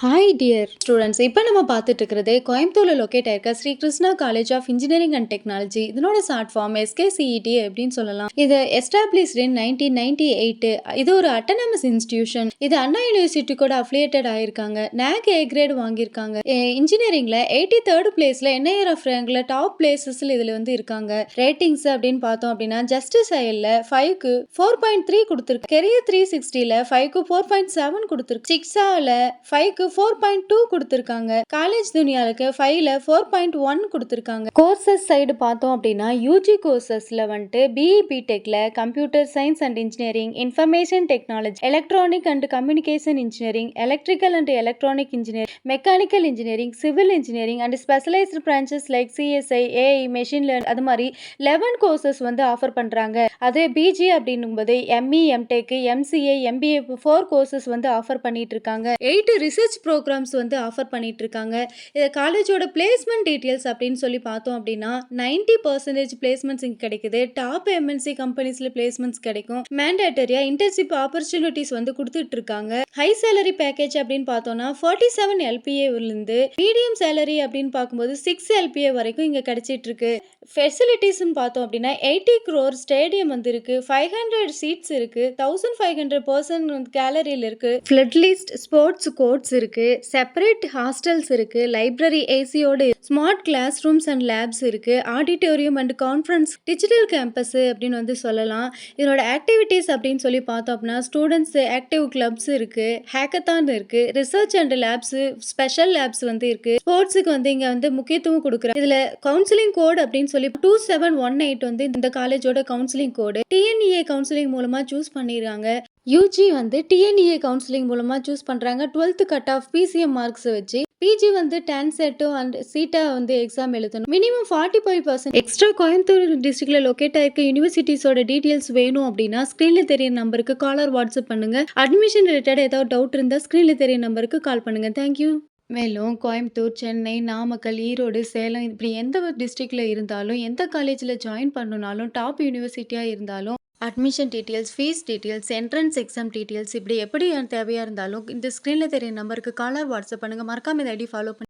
Hi dear students, இப்போ நம்ம பார்த்துட்டு இருக்கிறது கோயம்புத்தூரில் லொக்கேட் ஆயிருக்க Sri Krishna college of engineering and technology. இதனோட ஷார்ட் ஃபார்ம் எஸ்கேசிஇடி அப்படின்னு சொல்லலாம். இது எஸ்டாப்ளிஷ்ட் இன் 1998. இது ஒரு அட்டானமஸ் இன்ஸ்டிடியூஷன். இது அண்ணா யூனிவர்சிட்டி கூட அஃபிலியேட்டட் ஆயிருக்காங்க. NAC A கிரேட் வாங்கியிருக்காங்க. இன்ஜினியரிங்ல 83rd பிளேஸ்ல NIR ஆஃப் ரேங்க்ல டாப் பிளேசஸ்ல இதுல வந்து இருக்காங்க. ரேட்டிங்ஸ் அப்படின்னு பார்த்தோம் அப்படின்னா ஜஸ்டிஸ் ஐஎல்ல 5க்கு 4.3 கொடுத்துருக்கு. கெரியர் 360ல 5க்கு 4.7 கொடுத்துருக்கு. சிக்ஸால 5க்கு 4.2 கொடுத்திருக்காங்க. காலேஜ் துனியாவுக்கு 5ல 4.1 கொடுத்திருக்காங்க. கோர்சஸ் சைடு பார்த்தோம் அப்படின்னா யூஜி கோர்சஸ்ல வந்துட்டு பிஇ பிடெக்ல computer science and engineering, information technology, electronic and communication engineering, electrical and electronic engineering, mechanical engineering, civil engineering and specialised branches like CSI, AI, machine learning, அது மாதிரி 11 courses வந்து offer பண்றாங்க. அதே பிஜி அப்படிங்கும்போது ME, MTech, MCA, MBA 4 courses வந்து offer பண்ணிட்டு இருக்காங்க. 8 research programs வந்து ஆஃபர் பண்ணிட்டு இருக்காங்க. இது காலேஜோட பிளேஸ்மெண்ட் டீடைல்ஸ் அப்படின்னு சொல்லி பார்த்தோம் அப்படின்னா 90% பிளேஸ்மெண்ட்ஸ் இங்க கிடைக்குது. டாப் எம்என்சி கம்பெனிஸ்ல பிளேஸ்மெண்ட்ஸ் கிடைக்கும். மேண்டேட்டரியா இன்டர்ன்ஷிப் ஆப்பர்ச்சுனிட்டிஸ் வந்து கொடுத்துட்டு இருக்காங்க. ஹை சேலரி பேக்கேஜ் அப்படின்னு பார்த்தோம்னா 47 LPA இருந்து மீடியம் சேலரி அப்படின்னு பார்க்கும்போது 6 LPA வரைக்கும் இங்க கிடைச்சிட்டு இருக்கு. ஃபெசிலிட்டிஸ்ன்னு பார்த்தோம் அப்படின்னா 80 crore ஸ்டேடியம் வந்து இருக்கு. 500 சீட்ஸ் இருக்கு. 1500 பர்சன் கேலரியில் இருக்கு. ஃபிளட் லிஸ்ட் ஸ்போர்ட்ஸ் கோர்ட்ஸ் இருக்கு. செப்பரேட் ஹாஸ்டல்ஸ் இருக்கு. லைப்ரரி ஏசியோட smart class rooms and labs இருக்கு. Auditorium and conference, digital campus அப்படின்னு வந்து சொல்லலாம். இதனோட ஆக்டிவிட்டீஸ் அப்படின்னு சொல்லி பார்த்தோம் அப்படின்னா ஸ்டூடெண்ட்ஸ் ஆக்டிவ் கிளப்ஸ் இருக்கு, ஹேக்கத்தான் இருக்கு, research and labs, special labs வந்து இருக்கு. ஸ்போர்ட்ஸுக்கு வந்து இங்க வந்து முக்கியத்துவம் கொடுக்குறாங்க. இதுல கவுன்சிலிங் கோட் அப்படின்னு சொல்லி 2718 வந்து இந்த காலேஜோட கவுன்சிலிங் கோடு. டிஎன்இஏ கவுன்சிலிங் மூலமா சூஸ் பண்ணிருக்காங்க. யூஜி வந்து டிஎன்இஏ கவுன்சிலிங் மூலமா சூஸ் பண்றாங்க. 12th cut off PCM marks வச்சு. பிஜி வந்து டான்செட்டோ அண்ட் சீட்டா வந்து எக்ஸாம் எழுதணும். மினிமம் 45%. எக்ஸ்ட்ரா கோயம்புத்தூர் டிஸ்ட்ரிக்ட்ல லொக்கேட் ஆயிருக்க யூனிவர்சிட்டிஸோட டீடைல்ஸ் வேணும் அப்படின்னா ஸ்கிரீன்ல தெரிய நம்பருக்கு காலர் வாட்ஸ்அப் பண்ணுங்க. அட்மிஷன் ரிலேட்டட் ஏதாவது டவுட் இருந்தா ஸ்கிரீன்ல தெரிய நம்பருக்கு கால் பண்ணுங்க. தேங்க்யூ. மேலும் கோயம்புத்தூர், சென்னை, நாமக்கல், ஈரோடு, சேலம் இப்படி எந்த ஒரு டிஸ்ட்ரிக்ட்ல இருந்தாலும் எந்த காலேஜில் ஜாயின் பண்ணணும்னாலும் டாப் யூனிவர்சிட்டியாக இருந்தாலும் admission details, fees details, entrance exam details இப்படி எப்படி தேவையாக இருந்தாலும் இந்த ஸ்க்ரீனில் தெரிய நம்பருக்கு காலர் வாட்ஸ்அப் பண்ணுங்கள். மறக்காம இந்த ஐடி ஃபாலோ பண்ணி